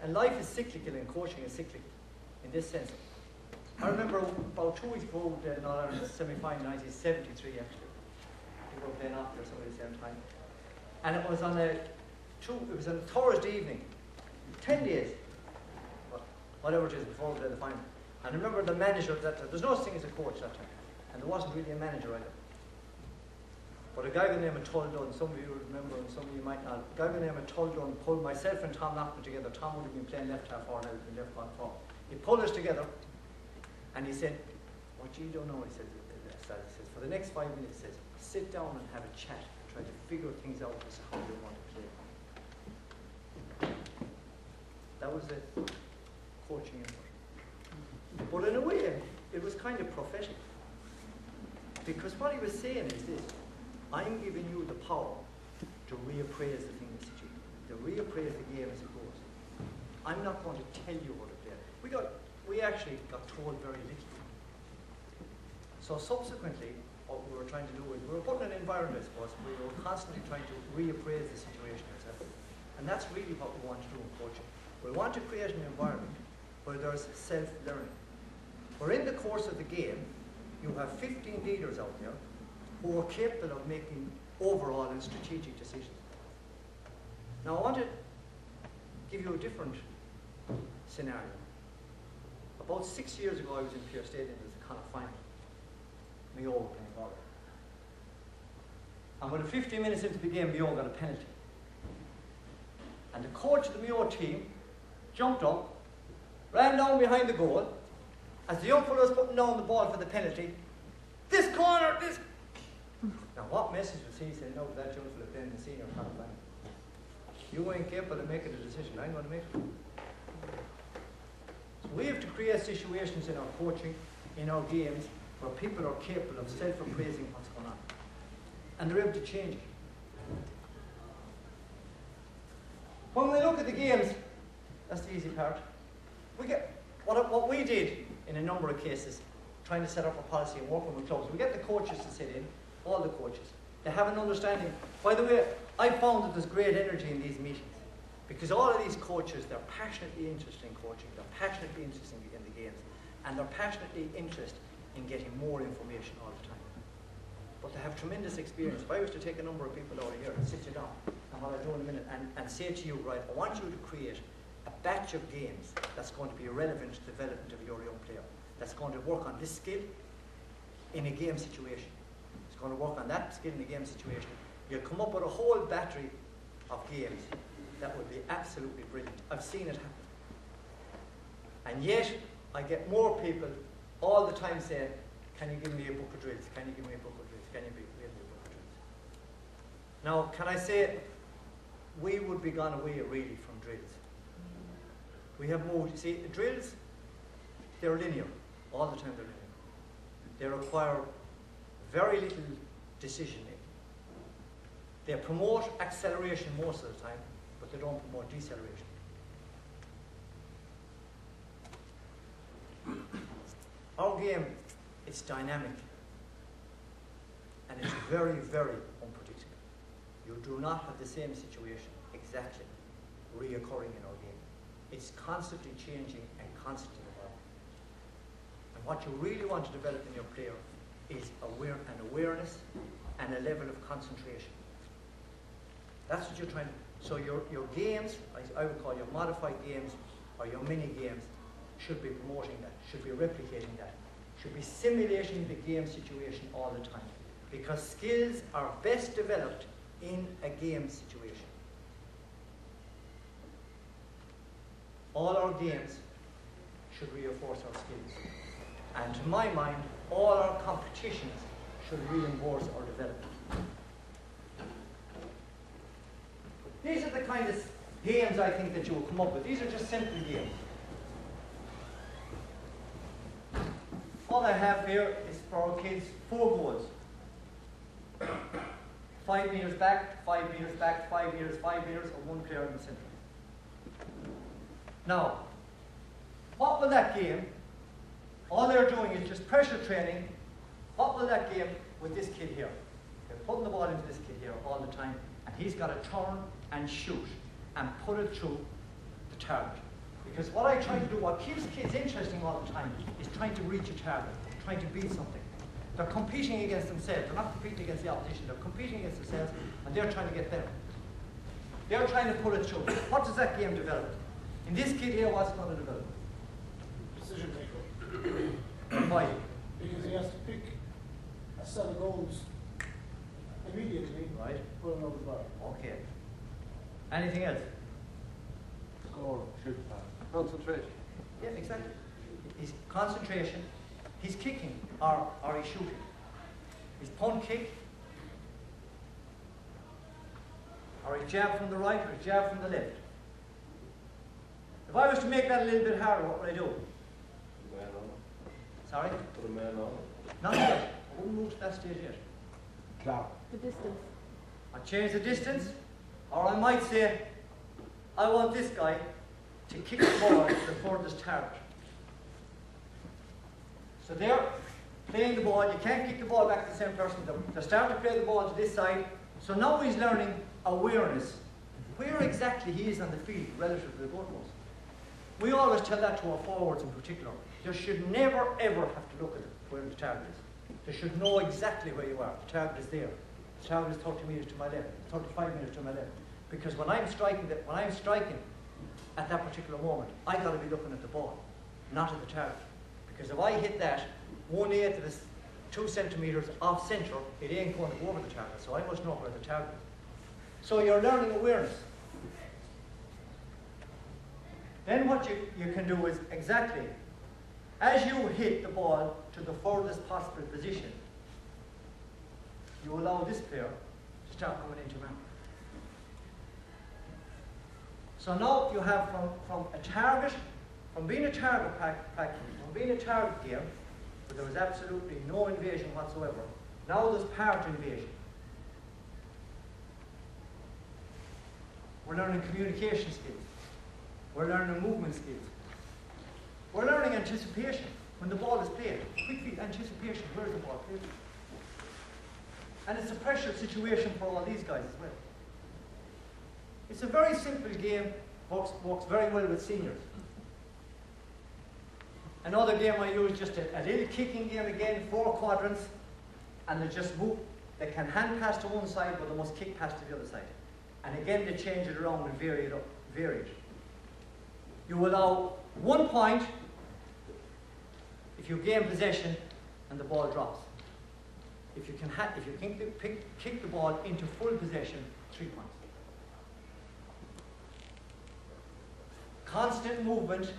And life is cyclical and coaching is cyclical in this sense. I remember about 2 weeks ago, we played in All-Ireland semi-final 1973 actually. We were playing after somebody at the same time. And it was on a Thursday evening, 10 days, whatever it is, before we played the final. And I remember the manager there's no such thing as a coach that time. And there wasn't really a manager either. But a guy by the name of Tobin, some of you remember and some of you might not, a guy by the name of Tobin pulled myself and Tom Lockman together. Tom would have been playing left half forward, and I would have been left back forward. He pulled us together and he said, what you don't know, he says, for the next 5 minutes, he says, sit down and have a chat and try to figure things out as to how you want to play. That was the coaching input. But in a way, it was kind of prophetic. Because what he was saying is this: I'm giving you the power to reappraise the thing that's at you, to reappraise the game as it goes. I'm not going to tell you how to play it. We actually got told very little. So subsequently, what we were trying to do is, we were put in an environment, I suppose, we were constantly trying to reappraise the situation ourselves. And that's really what we want to do in coaching. We want to create an environment where there's self-learning. Where in the course of the game, you have 15 leaders out there who are capable of making overall and strategic decisions. Now I want to give you a different scenario. About 6 years ago I was in Pierre Stadium, it was the kind of final. Mayo were playing Galway. And with 15 minutes into the game, Mayo got a penalty. And the coach of the Mayo team jumped up, ran down behind the goal. As the young fellow was putting down the ball for the penalty, this corner, this. Now what message was he saying out to that young fellow playing the senior top line? You ain't capable of making a decision, I'm going to make it. So we have to create situations in our coaching, in our games, where people are capable of self-appraising what's going on. And they're able to change it. When we look at the games, that's the easy part. We get what we did in a number of cases, trying to set up a policy and working with clubs. We get the coaches to sit in, all the coaches. They have an understanding. By the way, I found that there's great energy in these meetings because all of these coaches, they're passionately interested in coaching, they're passionately interested in the games, and they're passionately interested in getting more information all the time. But they have tremendous experience. If I was to take a number of people over here and sit you down, and what I'll do in a minute, and say to you, right, I want you to create a batch of games that's going to be relevant to the development of your young player, that's going to work on this skill in a game situation. It's going to work on that skill in a game situation. You'll come up with a whole battery of games that would be absolutely brilliant. I've seen it happen. And yet, I get more people all the time saying, can you give me a book of drills? Can you give me a book of drills? Can you give me a book of drills? Now, can I say, we would be gone away really from drills. We have moved, you see, drills, they're linear. All the time they're linear. They require very little decision making. They promote acceleration most of the time, but they don't promote deceleration. Our game, it's dynamic. And it's very, very unpredictable. You do not have the same situation exactly reoccurring in our game. It's constantly changing and constantly evolving. And what you really want to develop in your player is an awareness and a level of concentration. That's what you're trying to do. So your games, I would call your modified games or your mini games, should be promoting that, should be replicating that, should be simulating the game situation all the time. Because skills are best developed in a game situation. All our games should reinforce our skills. And to my mind, all our competitions should reinforce our development. These are the kind of games I think that you will come up with. These are just simple games. All I have here is for our kids 4 goals. 5 meters back, 5 meters back, 5 meters, 5 meters, and 1 player in the center. Now, what will that game, all they're doing is just pressure training. What will that game with this kid here? They're putting the ball into this kid here all the time, and he's got to turn and shoot and put it through the target. Because what I try to do, what keeps kids interesting all the time, is trying to reach a target, trying to beat something. They're competing against themselves. They're not competing against the opposition. They're competing against themselves, and they're trying to get better. They're trying to pull it through. What does that game develop? In this kid here, what's going to develop? Decision maker. Why? Because he has to pick a set of goals immediately. Right. Put them over the bar. Okay. Anything else? Score, shoot, concentration. Yeah, exactly. His concentration, his kicking, or his shooting. His punt kick, or his jab from the right, or his jab from the left. If I was to make that a little bit harder, what would I do? Put a man on. Sorry? Put a man on. Not yet. I wouldn't move to that stage yet. Clap. The distance. I change the distance, or I might say, I want this guy to kick the ball to the furthest target. So they're playing the ball. You can't kick the ball back to the same person. They start to play the ball to this side. So now he's learning awareness. Where exactly he is on the field relative to the goalpost. We always tell that to our forwards in particular. You should never ever have to look at where the target is. You should know exactly where you are. The target is there. The target is 30 metres to my left, 35 metres to my left. Because when I'm striking at that particular moment, I got to be looking at the ball, not at the target. Because if I hit that 1/8 of this 2 centimetres off centre, it ain't going to go over the target. So I must know where the target is. So you're learning awareness. Then what you can do is exactly, as you hit the ball to the furthest possible position, you allow this player to start coming into man. So now you have from a target, from being a target practice, from being a target game, where there was absolutely no invasion whatsoever, now there's part invasion. We're learning communication skills. We're learning movement skills. We're learning anticipation when the ball is played. Quickly, anticipation, where is the ball played? And it's a pressure situation for all these guys as well. It's a very simple game, works very well with seniors. Another game I use, just a little kicking game again, 4 quadrants, and they just move. They can hand pass to one side, but they must kick pass to the other side. And again, they change it around and vary it. You allow 1 point if you gain possession and the ball drops. If you can kick the ball into full possession, 3 points. Constant movement.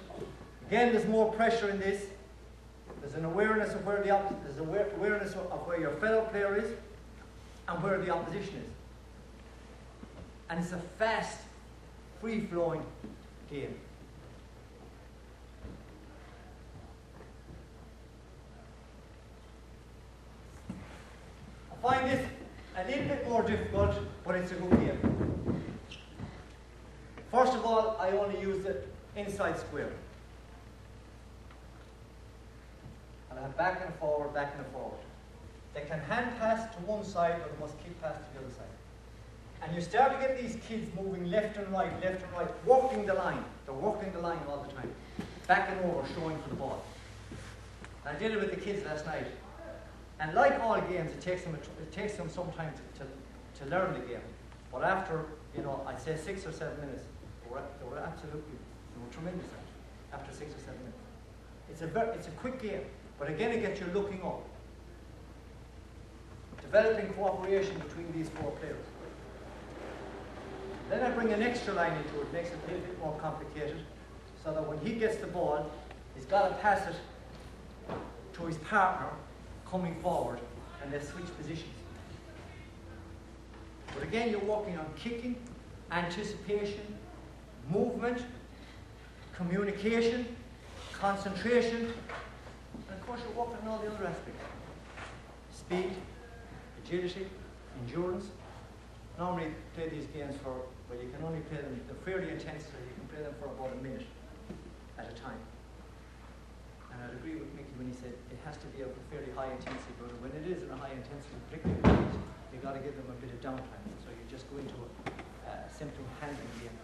Again, there's more pressure in this. There's an awareness of where awareness of where your fellow player is and where the opposition is. And it's a fast, free-flowing game. I find this a little bit more difficult, but it's a good game. First of all, I only use the inside square. And I have back and forward, back and forward. They can hand pass to one side, or they must kick pass to the other side. And you start to get these kids moving left and right, walking the line. They're walking the line all the time. Back and over, showing for the ball. And I did it with the kids last night. And like all games, it takes them some time to learn the game. But after, I'd say 6 or 7 minutes, they were tremendous after 6 or 7 minutes. It's a quick game, but again, it gets you looking up. Developing cooperation between these 4 players. Then I bring an extra line into it, makes it a little bit more complicated, so that when he gets the ball, he's got to pass it to his partner coming forward, and they switch positions. But again, you're working on kicking, anticipation, movement, communication, concentration, and of course you're working on all the other aspects. Speed, agility, endurance. Normally play these games you can only play them, they're fairly intense, so you can play them for about a minute at a time. And I'd agree with Mickey when he said it has to be a fairly high intensity, but when it is in a high intensity, particularly, you've got to give them a bit of downtime. So you just go into a simple handling game.